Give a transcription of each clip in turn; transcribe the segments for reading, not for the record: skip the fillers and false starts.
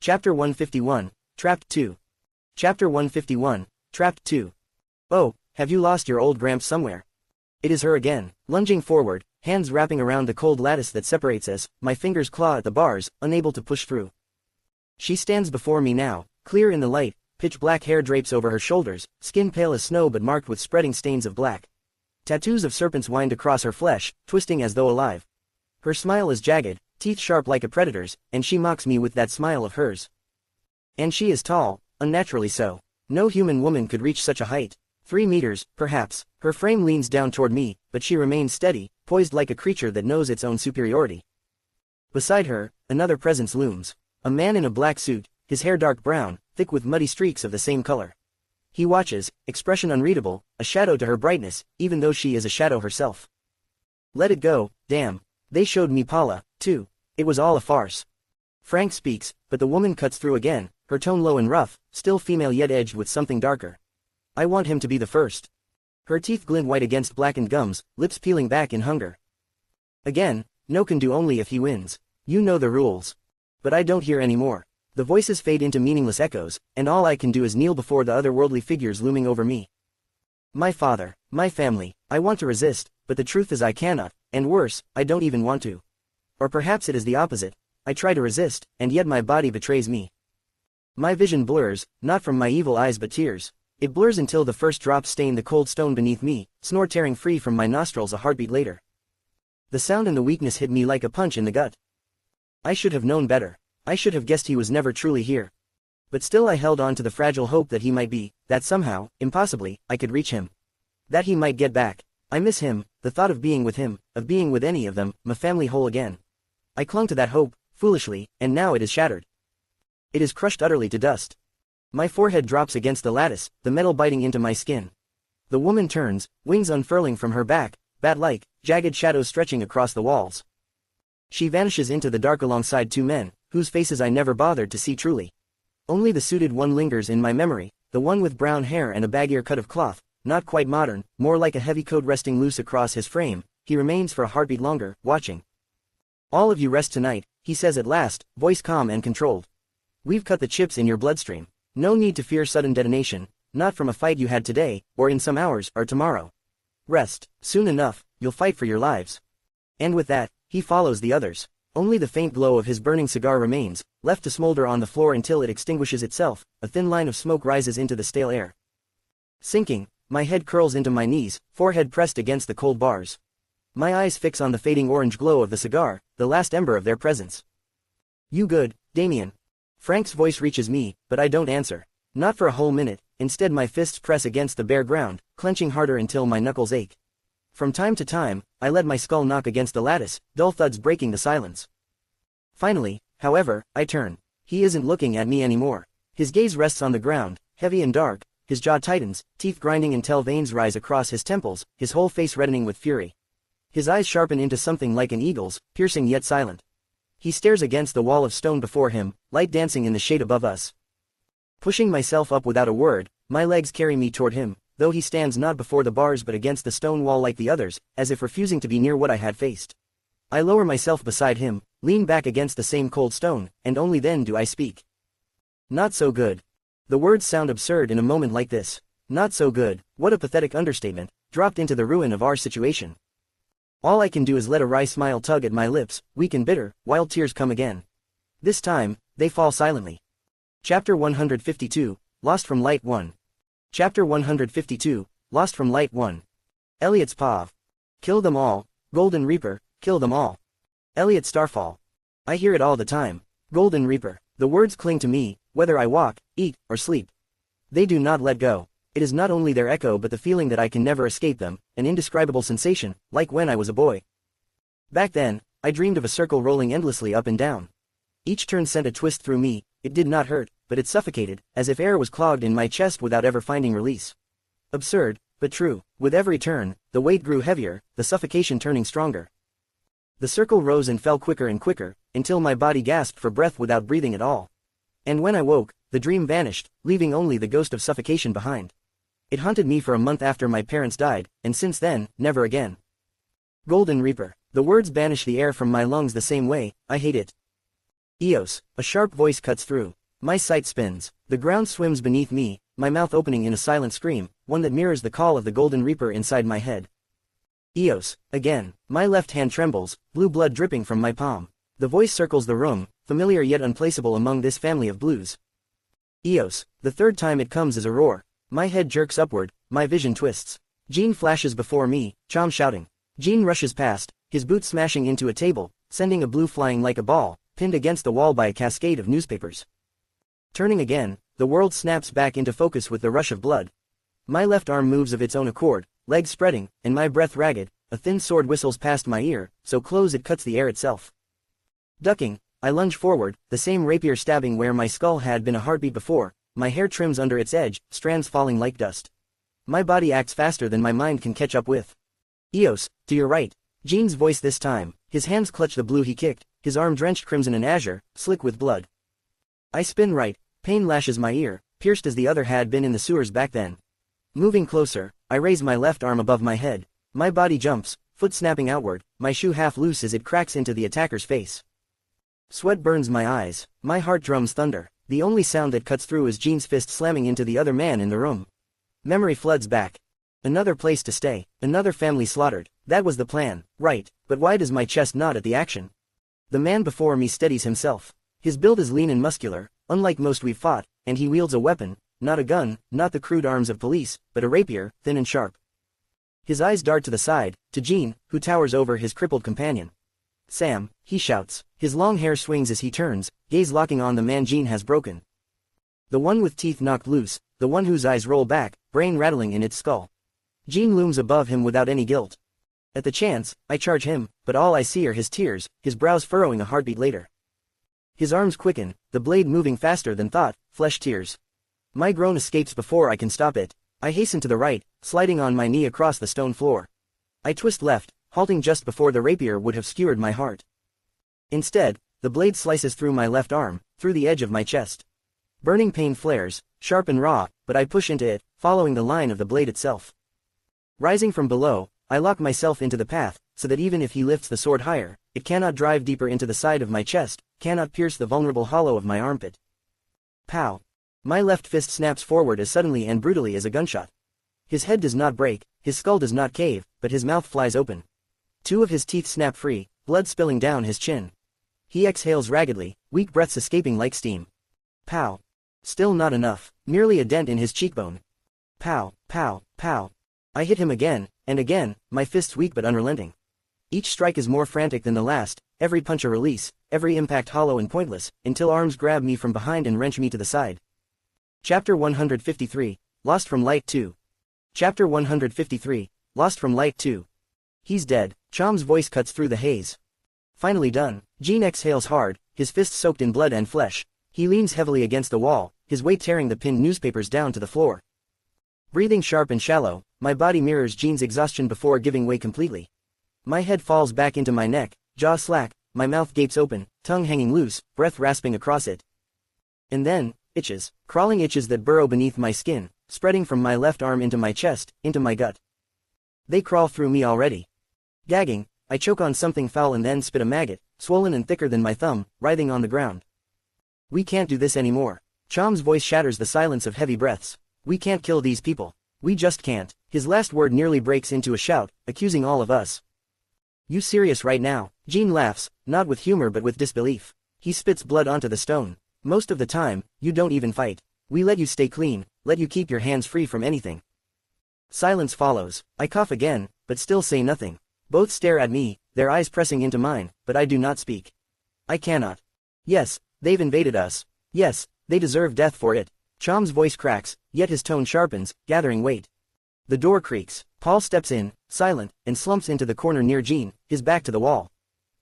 Chapter 151, Trapped 2. Chapter 151, Trapped 2. Oh, have you lost your old Gramps somewhere? It is her again, lunging forward, hands wrapping around the cold lattice that separates us, my fingers claw at the bars, unable to push through. She stands before me now, clear in the light, pitch-black hair drapes over her shoulders, skin pale as snow but marked with spreading stains of black. Tattoos of serpents wind across her flesh, twisting as though alive. Her smile is jagged, teeth sharp like a predator's, and she mocks me with that smile of hers. And she is tall, unnaturally so. No human woman could reach such a height. 3 meters, perhaps. Her frame leans down toward me, but she remains steady, poised like a creature that knows its own superiority. Beside her, another presence looms. A man in a black suit, his hair dark brown, thick with muddy streaks of the same color. He watches, expression unreadable, a shadow to her brightness, even though she is a shadow herself. Let it go, damn. They showed me Paula, too. It was all a farce. Frank speaks, but the woman cuts through again, her tone low and rough, still female yet edged with something darker. I want him to be the first. Her teeth glint white against blackened gums, lips peeling back in hunger. Again, no can do only if he wins. You know the rules. But I don't hear any more. The voices fade into meaningless echoes, and all I can do is kneel before the otherworldly figures looming over me. My father, my family, I want to resist, but the truth is I cannot, and worse, I don't even want to. Or perhaps it is the opposite. I try to resist, and yet my body betrays me. My vision blurs, not from my evil eyes but tears. It blurs until the first drops stain the cold stone beneath me, snore tearing free from my nostrils a heartbeat later. The sound and the weakness hit me like a punch in the gut. I should have known better. I should have guessed he was never truly here. But still I held on to the fragile hope that he might be, that somehow, impossibly, I could reach him. That he might get back. I miss him, the thought of being with him, of being with any of them, my family whole again. I clung to that hope, foolishly, and now it is shattered. It is crushed utterly to dust. My forehead drops against the lattice, the metal biting into my skin. The woman turns, wings unfurling from her back, bat-like, jagged shadows stretching across the walls. She vanishes into the dark alongside 2 men, whose faces I never bothered to see truly. Only the suited one lingers in my memory, the one with brown hair and a baggier cut of cloth, not quite modern, more like a heavy coat resting loose across his frame. He remains for a heartbeat longer, watching. All of you rest tonight, he says at last, voice calm and controlled. We've cut the chips in your bloodstream. No need to fear sudden detonation, not from a fight you had today, or in some hours, or tomorrow. Rest, soon enough, you'll fight for your lives. And with that, he follows the others. Only the faint glow of his burning cigar remains, left to smolder on the floor until it extinguishes itself. A thin line of smoke rises into the stale air. Sinking, my head curls into my knees, forehead pressed against the cold bars. My eyes fix on the fading orange glow of the cigar, the last ember of their presence. You good, Damien? Frank's voice reaches me, but I don't answer. Not for a whole minute, instead my fists press against the bare ground, clenching harder until my knuckles ache. From time to time, I let my skull knock against the lattice, dull thuds breaking the silence. Finally, however, I turn. He isn't looking at me anymore. His gaze rests on the ground, heavy and dark, his jaw tightens, teeth grinding until veins rise across his temples, his whole face reddening with fury. His eyes sharpen into something like an eagle's, piercing yet silent. He stares against the wall of stone before him, light dancing in the shade above us. Pushing myself up without a word, my legs carry me toward him, though he stands not before the bars but against the stone wall like the others, as if refusing to be near what I had faced. I lower myself beside him, lean back against the same cold stone, and only then do I speak. Not so good. The words sound absurd in a moment like this. Not so good, what a pathetic understatement, dropped into the ruin of our situation. All I can do is let a wry smile tug at my lips, weak and bitter, while tears come again. This time, they fall silently. Chapter 152, Lost from Light 1. Chapter 152, Lost from Light 1. Elliot's Pav. Kill them all, Golden Reaper, kill them all. Elliot Starfall. I hear it all the time. Golden Reaper. The words cling to me, whether I walk, eat, or sleep. They do not let go. It is not only their echo but the feeling that I can never escape them, an indescribable sensation, like when I was a boy. Back then, I dreamed of a circle rolling endlessly up and down. Each turn sent a twist through me. It did not hurt, but it suffocated, as if air was clogged in my chest without ever finding release. Absurd, but true. With every turn, the weight grew heavier, the suffocation turning stronger. The circle rose and fell quicker and quicker, until my body gasped for breath without breathing at all. And when I woke, the dream vanished, leaving only the ghost of suffocation behind. It haunted me for a month after my parents died, and since then, never again. Golden Reaper. The words banish the air from my lungs the same way. I hate it. Eos, a sharp voice cuts through. My sight spins. The ground swims beneath me, my mouth opening in a silent scream, one that mirrors the call of the Golden Reaper inside my head. Eos, again. My left hand trembles, blue blood dripping from my palm. The voice circles the room, familiar yet unplaceable among this family of blues. Eos, the third time it comes as a roar. My head jerks upward, my vision twists. Jean flashes before me, Chom shouting. Jean rushes past, his boot smashing into a table, sending a blue flying like a ball, pinned against the wall by a cascade of newspapers. Turning again, the world snaps back into focus with the rush of blood. My left arm moves of its own accord, legs spreading, and my breath ragged. A thin sword whistles past my ear, so close it cuts the air itself. Ducking, I lunge forward, the same rapier stabbing where my skull had been a heartbeat before. My hair trims under its edge, strands falling like dust. My body acts faster than my mind can catch up with. Eos, to your right. Jean's voice this time. His hands clutch the blue he kicked, his arm drenched crimson and azure, slick with blood. I spin right, pain lashes my ear, pierced as the other had been in the sewers back then. Moving closer, I raise my left arm above my head. My body jumps, foot snapping outward, my shoe half loose as it cracks into the attacker's face. Sweat burns my eyes, my heart drums thunder. The only sound that cuts through is Jean's fist slamming into the other man in the room. Memory floods back. Another place to stay, another family slaughtered. That was the plan, right, but why does my chest knot at the action? The man before me steadies himself. His build is lean and muscular, unlike most we've fought, and he wields a weapon, not a gun, not the crude arms of police, but a rapier, thin and sharp. His eyes dart to the side, to Jean, who towers over his crippled companion. Sam, he shouts. His long hair swings as he turns, gaze locking on the man Jean has broken. The one with teeth knocked loose, the one whose eyes roll back, brain rattling in its skull. Jean looms above him without any guilt. At the chance, I charge him, but all I see are his tears, his brows furrowing a heartbeat later. His arms quicken, the blade moving faster than thought, flesh tears. My groan escapes before I can stop it. I hasten to the right, sliding on my knee across the stone floor. I twist left, halting just before the rapier would have skewered my heart. Instead, the blade slices through my left arm, through the edge of my chest. Burning pain flares, sharp and raw, but I push into it, following the line of the blade itself. Rising from below, I lock myself into the path, so that even if he lifts the sword higher, it cannot drive deeper into the side of my chest, cannot pierce the vulnerable hollow of my armpit. Pow! My left fist snaps forward as suddenly and brutally as a gunshot. His head does not break, his skull does not cave, but his mouth flies open. Two of his teeth snap free, blood spilling down his chin. He exhales raggedly, weak breaths escaping like steam. Pow! Still not enough, merely a dent in his cheekbone. Pow, pow, pow. I hit him again, and again, my fists weak but unrelenting. Each strike is more frantic than the last, every punch a release, every impact hollow and pointless, until arms grab me from behind and wrench me to the side. Chapter 153, Lost from Light 2. Chapter 153, Lost from Light 2. He's dead, Chom's voice cuts through the haze. Finally done, Jean exhales hard, his fists soaked in blood and flesh. He leans heavily against the wall, his weight tearing the pinned newspapers down to the floor. Breathing sharp and shallow, my body mirrors Jean's exhaustion before giving way completely. My head falls back into my neck, jaw slack, my mouth gapes open, tongue hanging loose, breath rasping across it. And then, itches, crawling itches that burrow beneath my skin, spreading from my left arm into my chest, into my gut. They crawl through me already. Gagging, I choke on something foul and then spit a maggot, swollen and thicker than my thumb, writhing on the ground. We can't do this anymore. Chom's voice shatters the silence of heavy breaths. We can't kill these people. We just can't. His last word nearly breaks into a shout, accusing all of us. You serious right now? Jean laughs, not with humor but with disbelief. He spits blood onto the stone. Most of the time, you don't even fight. We let you stay clean, let you keep your hands free from anything. Silence follows. I cough again, but still say nothing. Both stare at me, their eyes pressing into mine, but I do not speak. I cannot. Yes, they've invaded us. Yes, they deserve death for it. Chom's voice cracks, yet his tone sharpens, gathering weight. The door creaks. Paul steps in, silent, and slumps into the corner near Jean, his back to the wall.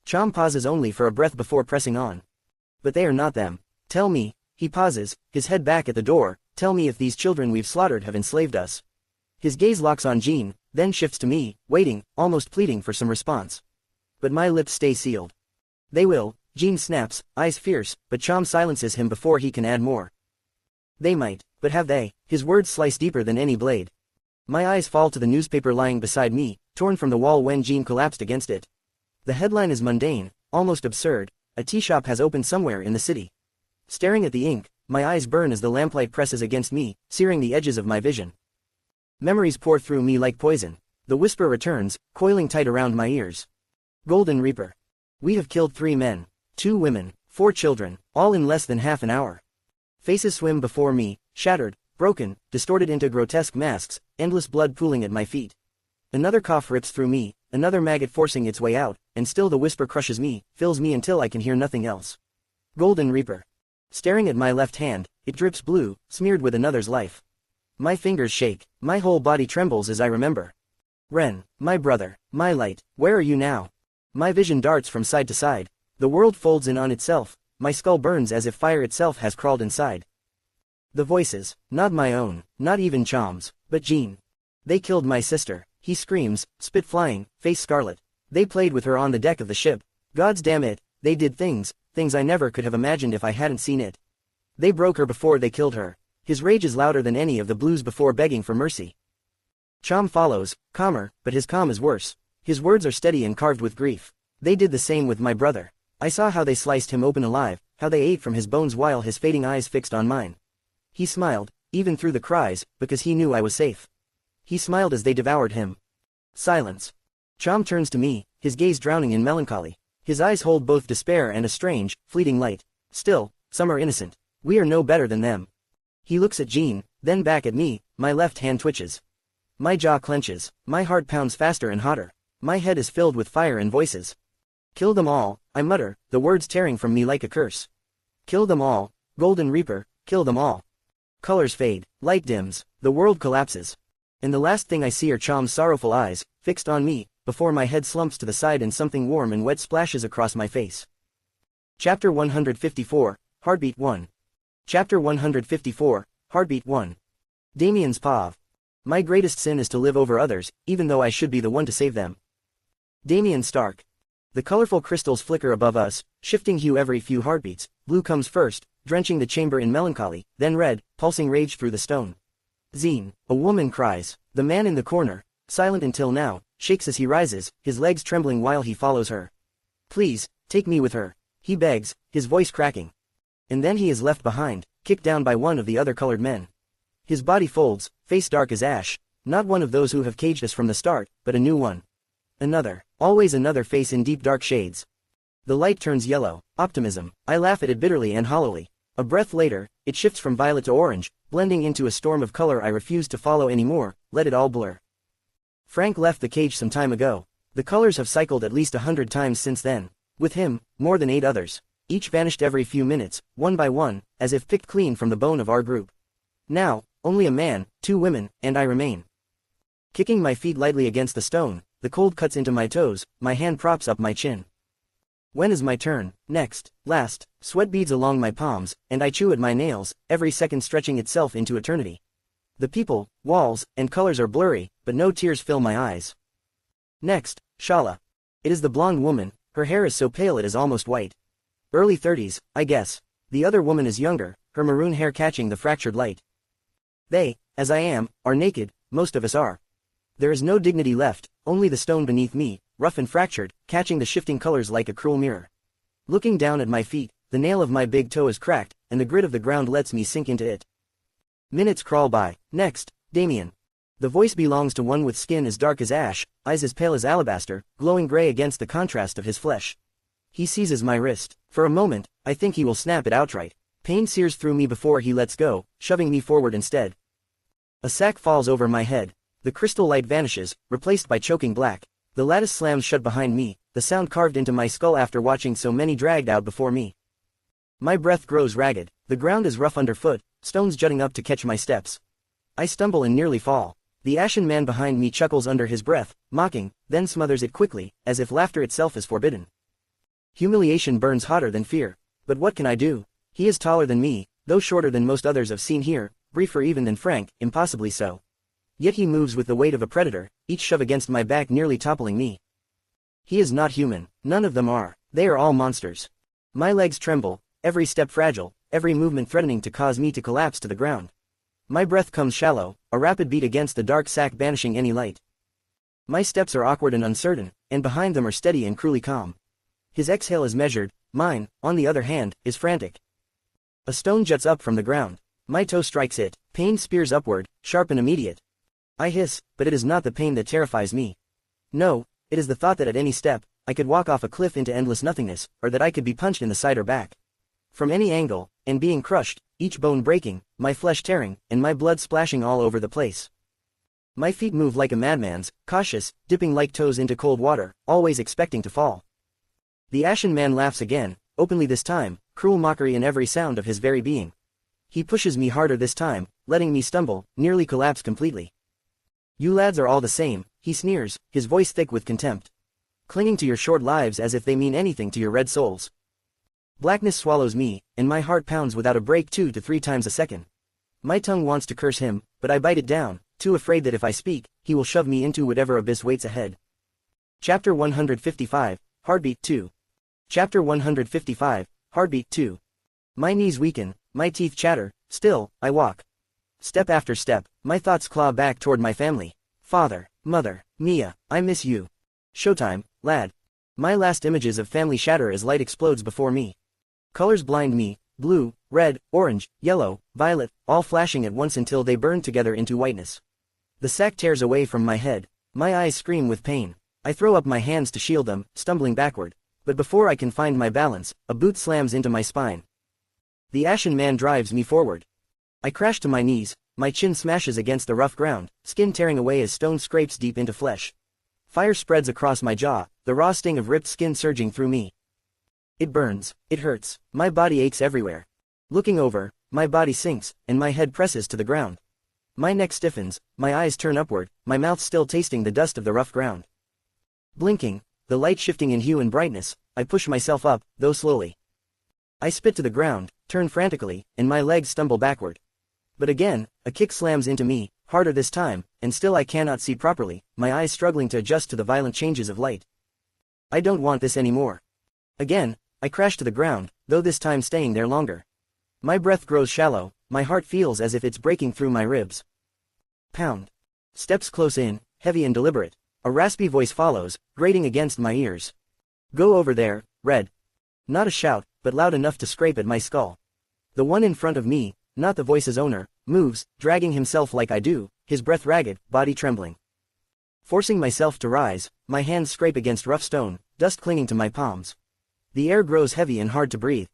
Chom pauses only for a breath before pressing on. But they are not them. Tell me, he pauses, his head back at the door, tell me if these children we've slaughtered have enslaved us. His gaze locks on Jean, then shifts to me, waiting, almost pleading for some response. But my lips stay sealed. They will, Jean snaps, eyes fierce, but Chom silences him before he can add more. They might, but have they? His words slice deeper than any blade. My eyes fall to the newspaper lying beside me, torn from the wall when Jean collapsed against it. The headline is mundane, almost absurd. A tea shop has opened somewhere in the city. Staring at the ink, my eyes burn as the lamplight presses against me, searing the edges of my vision. Memories pour through me like poison. The whisper returns, coiling tight around my ears. Golden Reaper. We have killed 3 men, 2 women, 4 children, all in less than half an hour. Faces swim before me, shattered, broken, distorted into grotesque masks, endless blood pooling at my feet. Another cough rips through me, another maggot forcing its way out, and still the whisper crushes me, fills me until I can hear nothing else. Golden Reaper. Staring at my left hand, it drips blue, smeared with another's life. My fingers shake, my whole body trembles as I remember. Ren, my brother, my light, where are you now? My vision darts from side to side. The world folds in on itself, my skull burns as if fire itself has crawled inside. The voices, not my own, not even Chom's, but Jean. They killed my sister, he screams, spit flying, face scarlet. They played with her on the deck of the ship. Gods damn it, they did things I never could have imagined if I hadn't seen it. They broke her before they killed her. His rage is louder than any of the blues before begging for mercy. Chom follows, calmer, but his calm is worse. His words are steady and carved with grief. They did the same with my brother. I saw how they sliced him open alive, how they ate from his bones while his fading eyes fixed on mine. He smiled, even through the cries, because he knew I was safe. He smiled as they devoured him. Silence. Chom turns to me, his gaze drowning in melancholy. His eyes hold both despair and a strange, fleeting light. Still, some are innocent. We are no better than them. He looks at Jean, then back at me, my left hand twitches. My jaw clenches, my heart pounds faster and hotter. My head is filled with fire and voices. Kill them all, I mutter, the words tearing from me like a curse. Kill them all, Golden Reaper, kill them all. Colors fade, light dims, the world collapses. And the last thing I see are Chom's sorrowful eyes, fixed on me, before my head slumps to the side and something warm and wet splashes across my face. Chapter 154, Heartbeat 1. Chapter 154, Heartbeat 1. Damien's Pav. My greatest sin is to live over others, even though I should be the one to save them. Damien Stark. The colorful crystals flicker above us, shifting hue every few heartbeats. Blue comes first, drenching the chamber in melancholy, then red, pulsing rage through the stone. Zine, a woman cries. The man in the corner, silent until now, shakes as he rises, his legs trembling while he follows her. Please, take me with her, he begs, his voice cracking. And then he is left behind, kicked down by one of the other colored men. His body folds, face dark as ash, not one of those who have caged us from the start, but a new one. Another, always another face in deep dark shades. The light turns yellow, optimism, I laugh at it bitterly and hollowly. A breath later, it shifts from violet to orange, blending into a storm of color I refuse to follow anymore, let it all blur. Frank left the cage some time ago. The colors have cycled at least 100 times since then. With him, more than 8 others. Each vanished every few minutes, one by one, as if picked clean from the bone of our group. Now, only a man, 2 women, and I remain. Kicking my feet lightly against the stone, the cold cuts into my toes, my hand props up my chin. When is my turn? Next, last, sweat beads along my palms, and I chew at my nails, every second stretching itself into eternity. The people, walls, and colors are blurry, but no tears fill my eyes. Next, Shala. It is the blonde woman, her hair is so pale it is almost white. Early 30s, I guess. The other woman is younger, her maroon hair catching the fractured light. They, as I am, are naked, most of us are. There is no dignity left, only the stone beneath me, rough and fractured, catching the shifting colors like a cruel mirror. Looking down at my feet, the nail of my big toe is cracked, and the grit of the ground lets me sink into it. Minutes crawl by. Next, Damien. The voice belongs to one with skin as dark as ash, eyes as pale as alabaster, glowing gray against the contrast of his flesh. He seizes my wrist. For a moment, I think he will snap it outright. Pain sears through me before he lets go, shoving me forward instead. A sack falls over my head. The crystal light vanishes, replaced by choking black. The lattice slams shut behind me, the sound carved into my skull after watching so many dragged out before me. My breath grows ragged, the ground is rough underfoot, stones jutting up to catch my steps. I stumble and nearly fall. The ashen man behind me chuckles under his breath, mocking, then smothers it quickly, as if laughter itself is forbidden. Humiliation burns hotter than fear. But what can I do? He is taller than me, though shorter than most others I've seen here, briefer even than Frank, impossibly so. Yet he moves with the weight of a predator, each shove against my back nearly toppling me. He is not human, none of them are, they are all monsters. My legs tremble, every step fragile, every movement threatening to cause me to collapse to the ground. My breath comes shallow, a rapid beat against the dark sack banishing any light. My steps are awkward and uncertain, and behind them are steady and cruelly calm. His exhale is measured, mine, on the other hand, is frantic. A stone juts up from the ground. My toe strikes it, pain spears upward, sharp and immediate. I hiss, but it is not the pain that terrifies me. No, it is the thought that at any step, I could walk off a cliff into endless nothingness, or that I could be punched in the side or back. From any angle, and being crushed, each bone breaking, my flesh tearing, and my blood splashing all over the place. My feet move like a madman's, cautious, dipping like toes into cold water, always expecting to fall. The Ashen Man laughs again, openly this time, cruel mockery in every sound of his very being. He pushes me harder this time, letting me stumble, nearly collapse completely. You lads are all the same, he sneers, his voice thick with contempt. Clinging to your short lives as if they mean anything to your red souls. Blackness swallows me, and my heart pounds without a break 2 to 3 times a second. My tongue wants to curse him, but I bite it down, too afraid that if I speak, he will shove me into whatever abyss waits ahead. Chapter 155, Heartbeat 2. Chapter 155, Heartbeat 2. My knees weaken, my teeth chatter, still, I walk. Step after step, my thoughts claw back toward my family. Father, mother, Mia, I miss you. Showtime, lad. My last images of family shatter as light explodes before me. Colors blind me, blue, red, orange, yellow, violet, all flashing at once until they burn together into whiteness. The sack tears away from my head. My eyes scream with pain. I throw up my hands to shield them, stumbling backward. But before I can find my balance, a boot slams into my spine. The Ashen Man drives me forward. I crash to my knees, my chin smashes against the rough ground, skin tearing away as stone scrapes deep into flesh. Fire spreads across my jaw, the raw sting of ripped skin surging through me. It burns, it hurts, my body aches everywhere. Looking over, my body sinks, and my head presses to the ground. My neck stiffens, my eyes turn upward, my mouth still tasting the dust of the rough ground. Blinking, the light shifting in hue and brightness, I push myself up, though slowly. I spit to the ground, turn frantically, and my legs stumble backward. But again, a kick slams into me, harder this time, and still I cannot see properly, my eyes struggling to adjust to the violent changes of light. I don't want this anymore. Again, I crash to the ground, though this time staying there longer. My breath grows shallow, my heart feels as if it's breaking through my ribs. Pound. Steps close in, heavy and deliberate. A raspy voice follows, grating against my ears. Go over there, Red. Not a shout, but loud enough to scrape at my skull. The one in front of me, not the voice's owner, moves, dragging himself like I do, his breath ragged, body trembling. Forcing myself to rise, my hands scrape against rough stone, dust clinging to my palms. The air grows heavy and hard to breathe.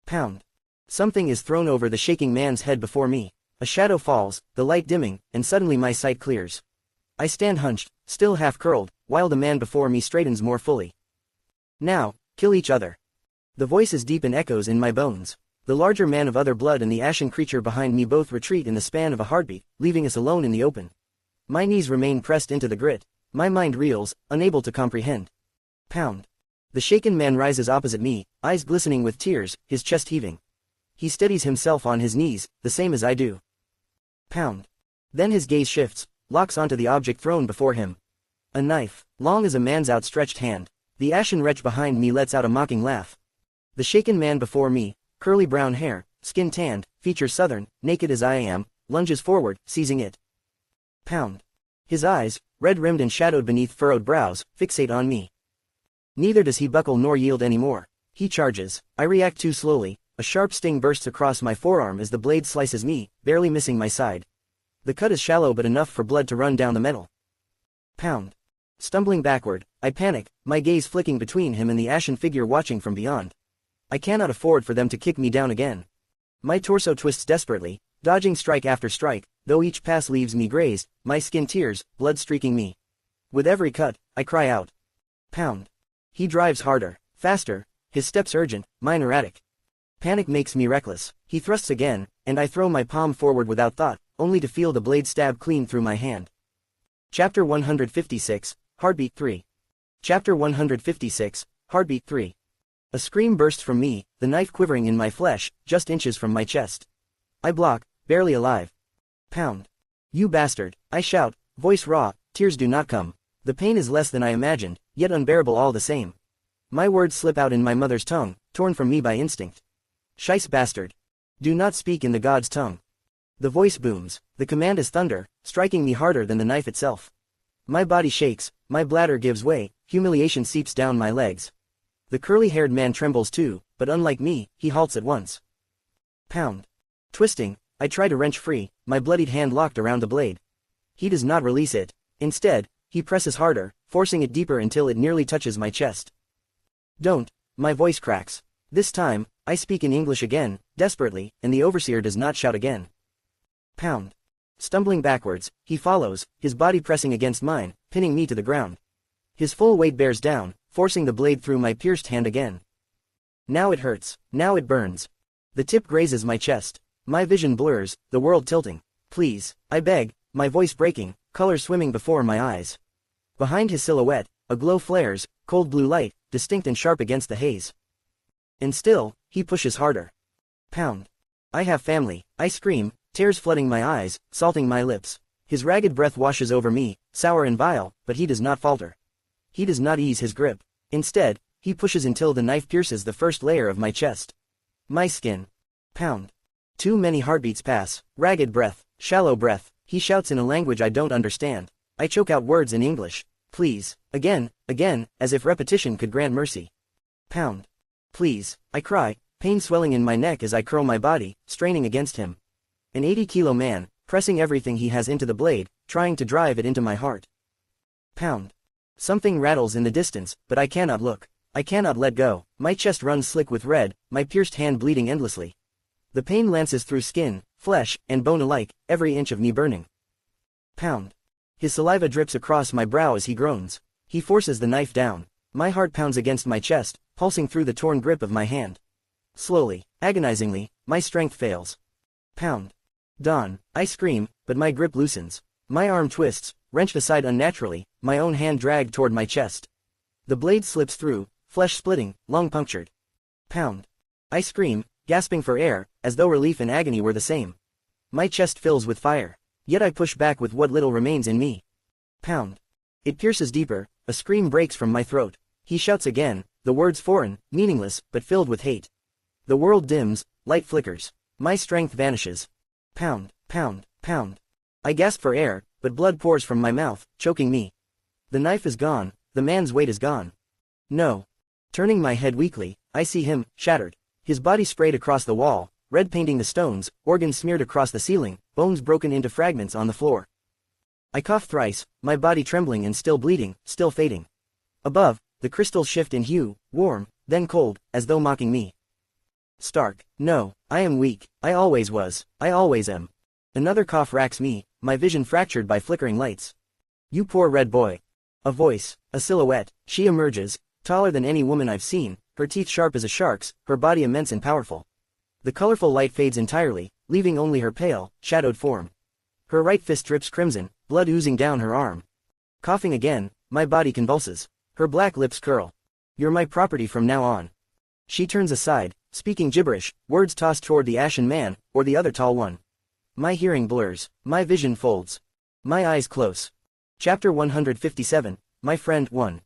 Pound. Something is thrown over the shaking man's head before me. A shadow falls, the light dimming, and suddenly my sight clears. I stand hunched, still half curled, while the man before me straightens more fully. Now, kill each other. The voice is deep and echoes in my bones. The larger man of other blood and the ashen creature behind me both retreat in the span of a heartbeat, leaving us alone in the open. My knees remain pressed into the grit. My mind reels, unable to comprehend. Pound. The shaken man rises opposite me, eyes glistening with tears, his chest heaving. He steadies himself on his knees, the same as I do. Pound. Then his gaze shifts, locks onto the object thrown before him. A knife, long as a man's outstretched hand. The ashen wretch behind me lets out a mocking laugh. The shaken man before me, curly brown hair, skin tanned, features southern, naked as I am, lunges forward, seizing it. Pound. His eyes, red-rimmed and shadowed beneath furrowed brows, fixate on me. Neither does he buckle nor yield anymore. He charges. I react too slowly. A sharp sting bursts across my forearm as the blade slices me, barely missing my side. The cut is shallow but enough for blood to run down the metal. Pound. Stumbling backward, I panic, my gaze flicking between him and the ashen figure watching from beyond. I cannot afford for them to kick me down again. My torso twists desperately, dodging strike after strike, though each pass leaves me grazed, my skin tears, blood streaking me. With every cut, I cry out. Pound. He drives harder, faster, his steps urgent, mine erratic. Panic makes me reckless. He thrusts again, and I throw my palm forward without thought, only to feel the blade stab clean through my hand. Chapter 156, Heartbeat 3. Chapter 156, Heartbeat 3. A scream bursts from me, the knife quivering in my flesh, just inches from my chest. I block, barely alive. Pound. You bastard, I shout, voice raw, tears do not come. The pain is less than I imagined, yet unbearable all the same. My words slip out in my mother's tongue, torn from me by instinct. Scheiß bastard. Do not speak in the god's tongue. The voice booms, the command is thunder, striking me harder than the knife itself. My body shakes, my bladder gives way, humiliation seeps down my legs. The curly-haired man trembles too, but unlike me, he halts at once. Pound. Twisting, I try to wrench free, my bloodied hand locked around the blade. He does not release it. Instead, he presses harder, forcing it deeper until it nearly touches my chest. Don't. My voice cracks. This time, I speak in English again, desperately, and the overseer does not shout again. Pound. Stumbling backwards, he follows, his body pressing against mine, pinning me to the ground. His full weight bears down, forcing the blade through my pierced hand again. Now it hurts, now it burns. The tip grazes my chest. My vision blurs, the world tilting. Please, I beg, my voice breaking, color swimming before my eyes. Behind his silhouette, a glow flares, cold blue light, distinct and sharp against the haze. And still, he pushes harder. Pound. I have family, I scream, tears flooding my eyes, salting my lips. His ragged breath washes over me, sour and vile, but he does not falter. He does not ease his grip. Instead, he pushes until the knife pierces the first layer of my chest. My skin. Pound. Too many heartbeats pass, ragged breath, shallow breath, he shouts in a language I don't understand. I choke out words in English. Please, again, as if repetition could grant mercy. Pound. Please, I cry, pain swelling in my neck as I curl my body, straining against him. An 80-kilo man, pressing everything he has into the blade, trying to drive it into my heart. Pound. Something rattles in the distance, but I cannot look. I cannot let go. My chest runs slick with red, my pierced hand bleeding endlessly. The pain lances through skin, flesh, and bone alike, every inch of me burning. Pound. His saliva drips across my brow as he groans. He forces the knife down. My heart pounds against my chest, pulsing through the torn grip of my hand. Slowly, agonizingly, my strength fails. Pound. Dawn. I scream, but my grip loosens. My arm twists, wrenched aside unnaturally, my own hand dragged toward my chest. The blade slips through, flesh splitting, lung punctured. Pound. I scream, gasping for air, as though relief and agony were the same. My chest fills with fire. Yet I push back with what little remains in me. Pound. It pierces deeper, a scream breaks from my throat. He shouts again, the words foreign, meaningless, but filled with hate. The world dims, light flickers. My strength vanishes. Pound, pound, pound. I gasp for air, but blood pours from my mouth, choking me. The knife is gone, the man's weight is gone. No. Turning my head weakly, I see him, shattered. His body sprayed across the wall, red painting the stones, organs smeared across the ceiling, bones broken into fragments on the floor. I cough thrice, my body trembling and still bleeding, still fading. Above, the crystals shift in hue, warm, then cold, as though mocking me. Stark. No, I am weak, I always was, I always am. Another cough racks me, my vision fractured by flickering lights. You poor red boy. A voice, a silhouette, she emerges, taller than any woman I've seen, her teeth sharp as a shark's, her body immense and powerful. The colorful light fades entirely, leaving only her pale, shadowed form. Her right fist drips crimson, blood oozing down her arm. Coughing again, my body convulses. Her black lips curl. You're my property from now on. She turns aside, speaking gibberish, words tossed toward the ashen man, or the other tall one. My hearing blurs, my vision folds. My eyes close. Chapter 157, My Friend 1.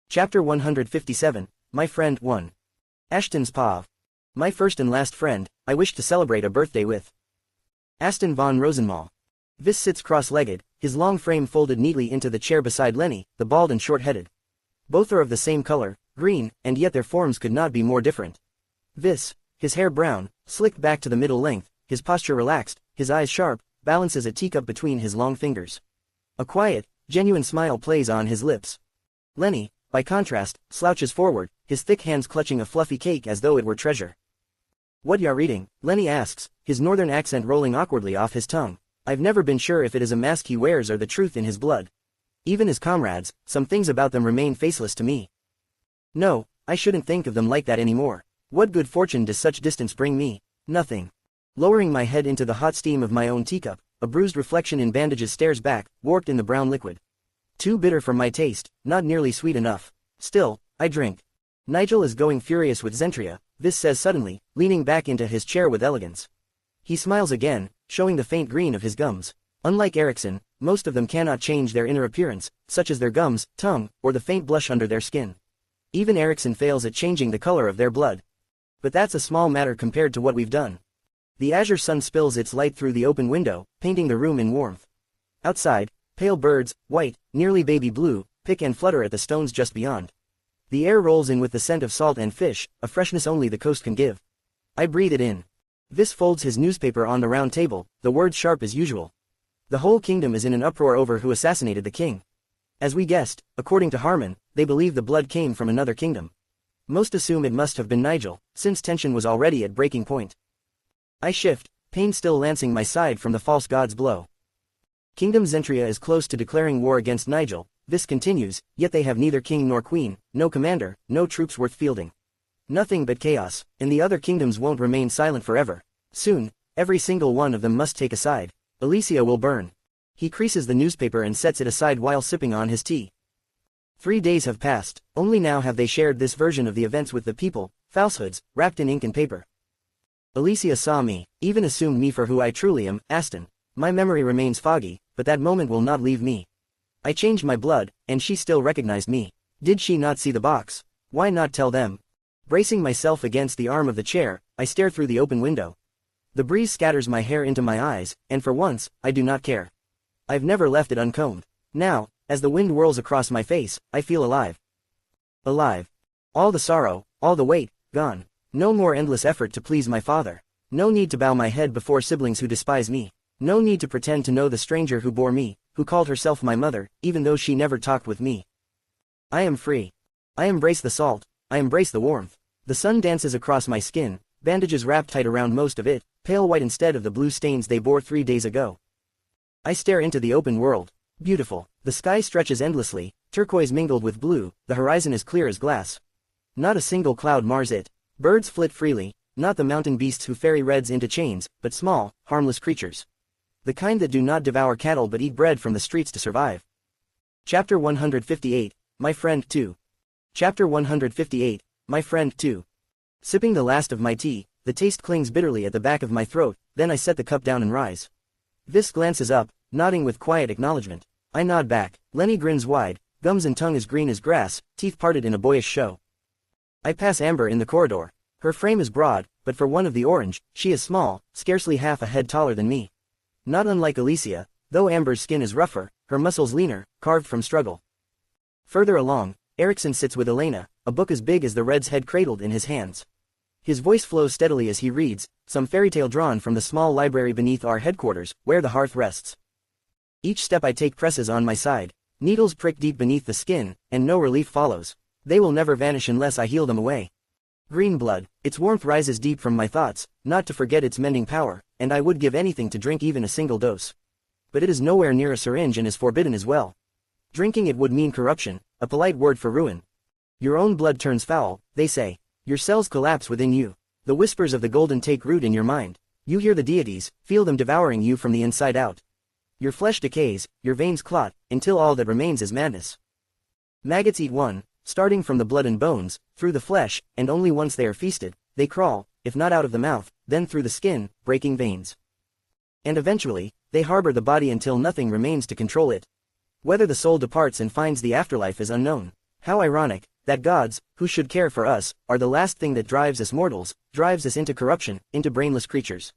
Chapter 157, My Friend 1. Ashton's Pav. My first and last friend, I wish to celebrate a birthday with. Aston von Rosenmal. Vis sits cross-legged, his long frame folded neatly into the chair beside Lenny, the bald and short-headed. Both are of the same color, green, and yet their forms could not be more different. Vis, his hair brown, slicked back to the middle length, his posture relaxed, his eyes sharp, balances a teacup between his long fingers. A quiet, genuine smile plays on his lips. Lenny, by contrast, slouches forward, his thick hands clutching a fluffy cake as though it were treasure. What ya reading? Lenny asks, his northern accent rolling awkwardly off his tongue. I've never been sure if it is a mask he wears or the truth in his blood. Even his comrades, some things about them remain faceless to me. No, I shouldn't think of them like that anymore. What good fortune does such distance bring me? Nothing. Lowering my head into the hot steam of my own teacup, a bruised reflection in bandages stares back, warped in the brown liquid. Too bitter for my taste, not nearly sweet enough. Still, I drink. Nigel is going furious with Zentria, Vis says suddenly, leaning back into his chair with elegance. He smiles again, showing the faint green of his gums. Unlike Erickson, most of them cannot change their inner appearance, such as their gums, tongue, or the faint blush under their skin. Even Erickson fails at changing the color of their blood. But that's a small matter compared to what we've done. The azure sun spills its light through the open window, painting the room in warmth. Outside, pale birds, white, nearly baby blue, pick and flutter at the stones just beyond. The air rolls in with the scent of salt and fish, a freshness only the coast can give. I breathe it in. Vis folds his newspaper on the round table, the words sharp as usual. The whole kingdom is in an uproar over who assassinated the king. As we guessed, according to Harmon, they believe the blood came from another kingdom. Most assume it must have been Nigel, since tension was already at breaking point. I shift, pain still lancing my side from the false god's blow. Kingdom Zentria is close to declaring war against Nigel, this continues, yet they have neither king nor queen, no commander, no troops worth fielding. Nothing but chaos, and the other kingdoms won't remain silent forever. Soon, every single one of them must take a side. Elysia will burn. He creases the newspaper and sets it aside while sipping on his tea. 3 days have passed, only now have they shared this version of the events with the people, falsehoods, wrapped in ink and paper. Elysia saw me, even assumed me for who I truly am, Aston. My memory remains foggy, but that moment will not leave me. I changed my blood, and she still recognized me. Did she not see the box? Why not tell them? Bracing myself against the arm of the chair, I stare through the open window. The breeze scatters my hair into my eyes, and for once, I do not care. I've never left it uncombed. Now, as the wind whirls across my face, I feel alive. Alive. All the sorrow, all the weight, gone. No more endless effort to please my father. No need to bow my head before siblings who despise me. No need to pretend to know the stranger who bore me, who called herself my mother, even though she never talked with me. I am free. I embrace the salt, I embrace the warmth. The sun dances across my skin, bandages wrapped tight around most of it, pale white instead of the blue stains they bore 3 days ago. I stare into the open world. Beautiful. The sky stretches endlessly, turquoise mingled with blue, the horizon is clear as glass. Not a single cloud mars it. Birds flit freely, not the mountain beasts who ferry reds into chains, but small, harmless creatures. The kind that do not devour cattle but eat bread from the streets to survive. Chapter 158, My Friend 2. Chapter 158, My Friend 2. Sipping the last of my tea, the taste clings bitterly at the back of my throat, then I set the cup down and rise. Vis glances up, nodding with quiet acknowledgement. I nod back. Lenny grins wide, gums and tongue as green as grass, teeth parted in a boyish show. I pass Amber in the corridor. Her frame is broad, but for one of the orange, she is small, scarcely half a head taller than me. Not unlike Elysia, though Amber's skin is rougher, her muscles leaner, carved from struggle. Further along, Erickson sits with Elena, a book as big as the red's head cradled in his hands. His voice flows steadily as he reads, some fairy tale drawn from the small library beneath our headquarters, where the hearth rests. Each step I take presses on my side. Needles prick deep beneath the skin, and no relief follows. They will never vanish unless I heal them away. Green blood, its warmth rises deep from my thoughts, not to forget its mending power, and I would give anything to drink even a single dose. But it is nowhere near a syringe and is forbidden as well. Drinking it would mean corruption, a polite word for ruin. Your own blood turns foul, they say. Your cells collapse within you. The whispers of the golden take root in your mind. You hear the deities, feel them devouring you from the inside out. Your flesh decays, your veins clot, until all that remains is madness. Maggots eat one, starting from the blood and bones, through the flesh, and only once they are feasted, they crawl, if not out of the mouth, then through the skin, breaking veins. And eventually, they harbor the body until nothing remains to control it. Whether the soul departs and finds the afterlife is unknown. How ironic, that gods, who should care for us, are the last thing that drives us mortals, drives us into corruption, into brainless creatures.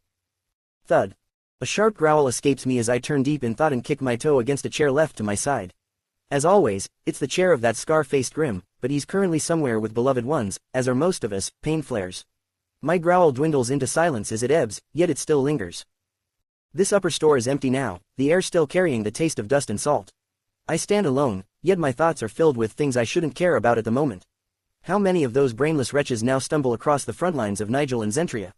Thud. A sharp growl escapes me as I turn deep in thought and kick my toe against a chair left to my side. As always, it's the chair of that scar-faced Grim, but he's currently somewhere with beloved ones, as are most of us, pain flares. My growl dwindles into silence as it ebbs, yet it still lingers. This upper store is empty now, the air still carrying the taste of dust and salt. I stand alone, yet my thoughts are filled with things I shouldn't care about at the moment. How many of those brainless wretches now stumble across the front lines of Nigel and Zentria?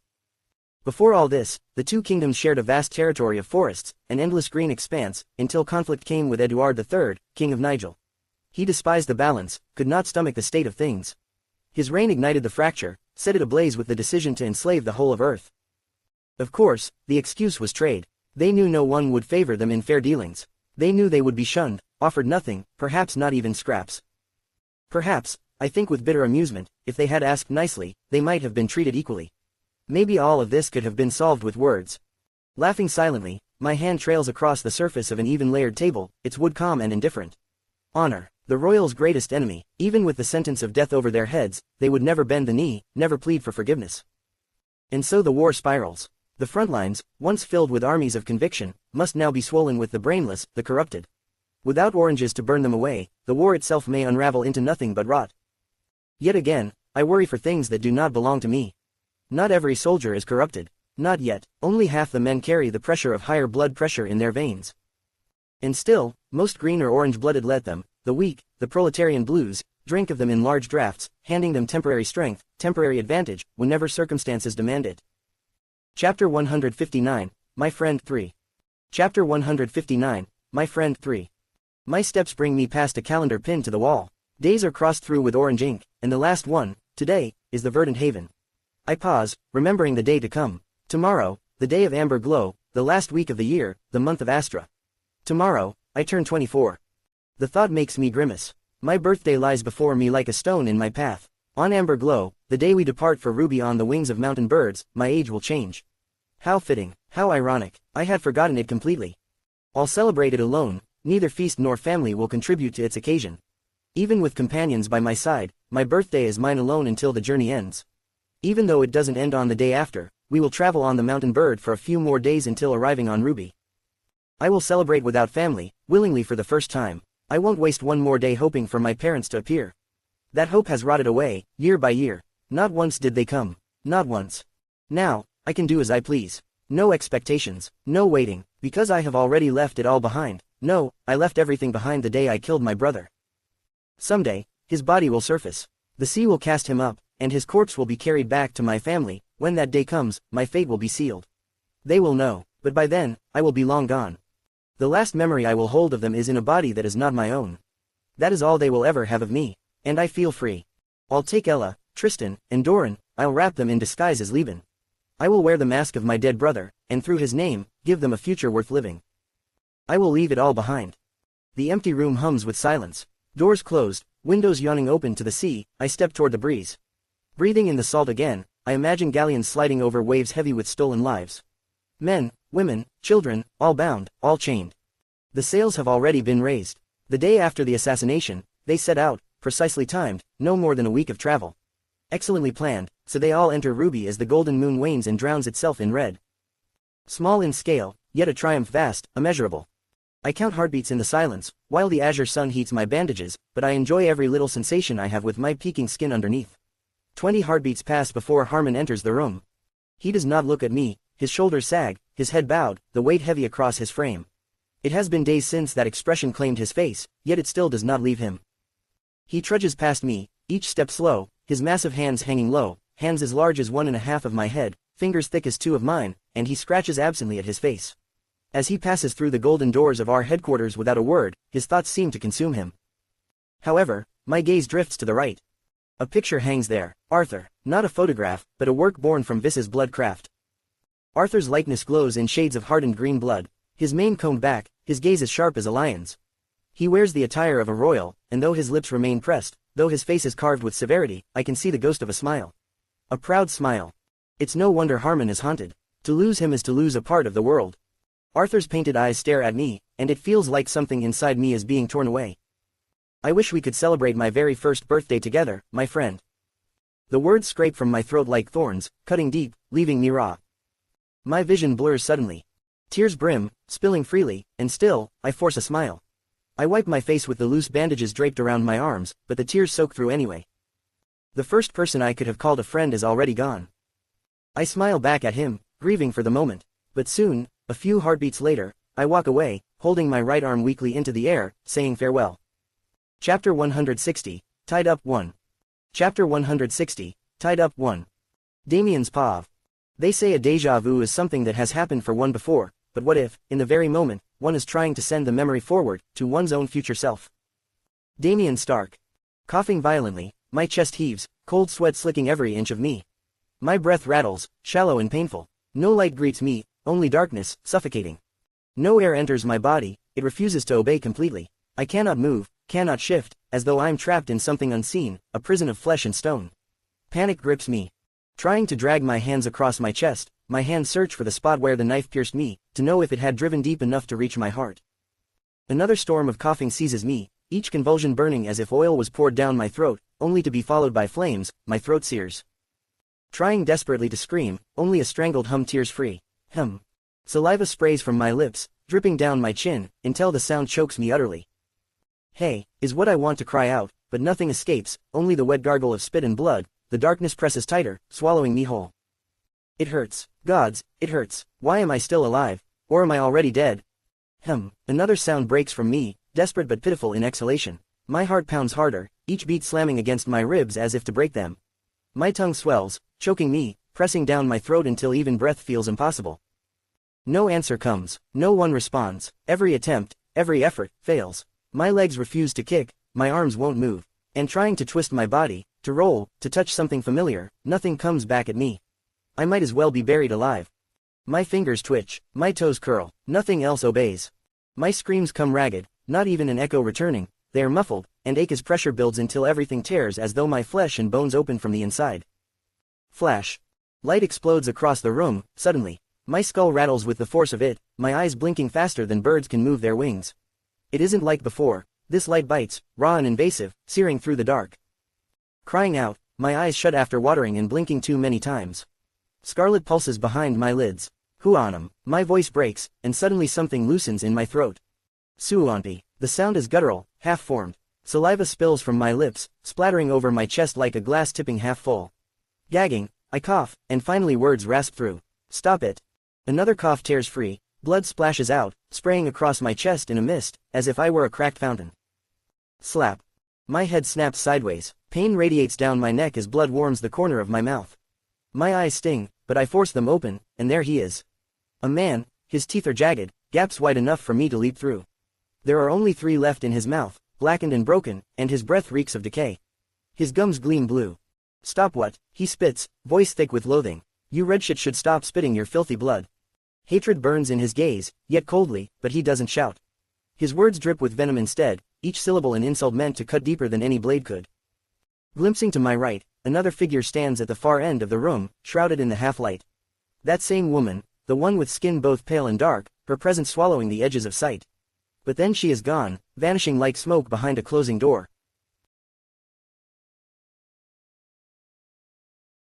Before all this, the two kingdoms shared a vast territory of forests, an endless green expanse, until conflict came with Eduard III, king of Nigel. He despised the balance, could not stomach the state of things. His reign ignited the fracture, set it ablaze with the decision to enslave the whole of Earth. Of course, the excuse was trade. They knew no one would favor them in fair dealings. They knew they would be shunned, offered nothing, perhaps not even scraps. Perhaps, I think with bitter amusement, if they had asked nicely, they might have been treated equally. Maybe all of this could have been solved with words. Laughing silently, my hand trails across the surface of an even-layered table, its wood calm and indifferent. Honor, the royals' greatest enemy. Even with the sentence of death over their heads, they would never bend the knee, never plead for forgiveness. And so the war spirals. The front lines, once filled with armies of conviction, must now be swollen with the brainless, the corrupted. Without oranges to burn them away, the war itself may unravel into nothing but rot. Yet again, I worry for things that do not belong to me. Not every soldier is corrupted. Not yet, only half the men carry the pressure of higher blood pressure in their veins. And still, most green or orange-blooded let them, the weak, the proletarian blues, drink of them in large drafts, handing them temporary strength, temporary advantage, whenever circumstances demand it. Chapter 159, My Friend 3. Chapter 159, My Friend 3. My steps bring me past a calendar pinned to the wall. Days are crossed through with orange ink, and the last one, today, is the verdant haven. I pause, remembering the day to come. Tomorrow, the day of amber glow, the last week of the year, the month of Astra. Tomorrow, I turn 24. The thought makes me grimace. My birthday lies before me like a stone in my path. On amber glow, the day we depart for Ruby on the wings of mountain birds, my age will change. How fitting, how ironic, I had forgotten it completely. I'll celebrate it alone, neither feast nor family will contribute to its occasion. Even with companions by my side, my birthday is mine alone until the journey ends. Even though it doesn't end on the day after, we will travel on the mountain bird for a few more days until arriving on Ruby. I will celebrate without family, willingly for the first time. I won't waste one more day hoping for my parents to appear. That hope has rotted away, year by year. Not once did they come. Not once. Now, I can do as I please. No expectations, no waiting, because I have already left it all behind. No, I left everything behind the day I killed my brother. Someday, his body will surface. The sea will cast him up, and his corpse will be carried back to my family. When that day comes, my fate will be sealed. They will know, but by then, I will be long gone. The last memory I will hold of them is in a body that is not my own. That is all they will ever have of me, and I feel free. I'll take Ella, Tristan, and Doran, I'll wrap them in disguise as Lieben. I will wear the mask of my dead brother, and through his name, give them a future worth living. I will leave it all behind. The empty room hums with silence. Doors closed, windows yawning open to the sea, I step toward the breeze. Breathing in the salt again, I imagine galleons sliding over waves heavy with stolen lives. Men, women, children, all bound, all chained. The sails have already been raised. The day after the assassination, they set out, precisely timed, no more than a week of travel. Excellently planned, so they all enter Ruby as the golden moon wanes and drowns itself in red. Small in scale, yet a triumph vast, immeasurable. I count heartbeats in the silence, while the azure sun heats my bandages, but I enjoy every little sensation I have with my peeking skin underneath. 20 heartbeats pass before Harmon enters the room. He does not look at me, his shoulders sag, his head bowed, the weight heavy across his frame. It has been days since that expression claimed his face, yet it still does not leave him. He trudges past me, each step slow, his massive hands hanging low, hands as large as 1.5 of my head, fingers thick as 2 of mine, and he scratches absently at his face. As he passes through the golden doors of our headquarters without a word, his thoughts seem to consume him. However, my gaze drifts to the right. A picture hangs there, Arthur, not a photograph, but a work born from Vis's blood craft. Arthur's likeness glows in shades of hardened green blood, his mane combed back, his gaze as sharp as a lion's. He wears the attire of a royal, and though his lips remain pressed, though his face is carved with severity, I can see the ghost of a smile. A proud smile. It's no wonder Harmon is haunted. To lose him is to lose a part of the world. Arthur's painted eyes stare at me, and it feels like something inside me is being torn away. I wish we could celebrate my very first birthday together, my friend. The words scrape from my throat like thorns, cutting deep, leaving me raw. My vision blurs suddenly. Tears brim, spilling freely, and still, I force a smile. I wipe my face with the loose bandages draped around my arms, but the tears soak through anyway. The first person I could have called a friend is already gone. I smile back at him, grieving for the moment, but soon, a few heartbeats later, I walk away, holding my right arm weakly into the air, saying farewell. Chapter 160, Tied Up 1. Chapter 160, Tied Up 1. Damien's Pav. They say a déjà vu is something that has happened for one before, but what if, in the very moment, one is trying to send the memory forward, to one's own future self? Damien Stark. Coughing violently, my chest heaves, cold sweat slicking every inch of me. My breath rattles, shallow and painful. No light greets me, only darkness, suffocating. No air enters my body, it refuses to obey completely. I cannot move, cannot shift, as though I am trapped in something unseen, a prison of flesh and stone. Panic grips me. Trying to drag my hands across my chest, my hands search for the spot where the knife pierced me, to know if it had driven deep enough to reach my heart. Another storm of coughing seizes me, each convulsion burning as if oil was poured down my throat, only to be followed by flames, my throat sears. Trying desperately to scream, only a strangled hum tears free. Saliva sprays from my lips, dripping down my chin, until the sound chokes me utterly. Hey, is what I want to cry out, but nothing escapes, only the wet gargle of spit and blood. The darkness presses tighter, swallowing me whole. It hurts. Gods, it hurts. Why am I still alive? Or am I already dead? Another sound breaks from me, desperate but pitiful in exhalation. My heart pounds harder, each beat slamming against my ribs as if to break them. My tongue swells, choking me, pressing down my throat until even breath feels impossible. No answer comes, no one responds. Every attempt, every effort, fails. My legs refuse to kick, my arms won't move. And trying to twist my body, to roll, to touch something familiar, nothing comes back at me. I might as well be buried alive. My fingers twitch, my toes curl, nothing else obeys. My screams come ragged, not even an echo returning. They are muffled, and ache as pressure builds until everything tears as though my flesh and bones open from the inside. Flash. Light explodes across the room, suddenly. My skull rattles with the force of it, my eyes blinking faster than birds can move their wings. It isn't like before. This light bites, raw and invasive, searing through the dark. Crying out, my eyes shut after watering and blinking too many times. Scarlet pulses behind my lids. Huanum. My voice breaks, and suddenly something loosens in my throat. Suuanpi. The sound is guttural, half-formed. Saliva spills from my lips, splattering over my chest like a glass tipping half-full. Gagging, I cough, and finally words rasp through. Stop it. Another cough tears free, blood splashes out, spraying across my chest in a mist, as if I were a cracked fountain. Slap. My head snaps sideways, pain radiates down my neck as blood warms the corner of my mouth. My eyes sting, but I force them open, and there he is. A man, his teeth are jagged, gaps wide enough for me to leap through. There are only 3 left in his mouth, blackened and broken, and his breath reeks of decay. His gums gleam blue. Stop what? He spits, voice thick with loathing. You redshit should stop spitting your filthy blood. Hatred burns in his gaze, yet coldly, but he doesn't shout. His words drip with venom instead, each syllable an insult meant to cut deeper than any blade could. Glimpsing to my right, another figure stands at the far end of the room, shrouded in the half-light. That same woman, the one with skin both pale and dark, her presence swallowing the edges of sight. But then she is gone, vanishing like smoke behind a closing door.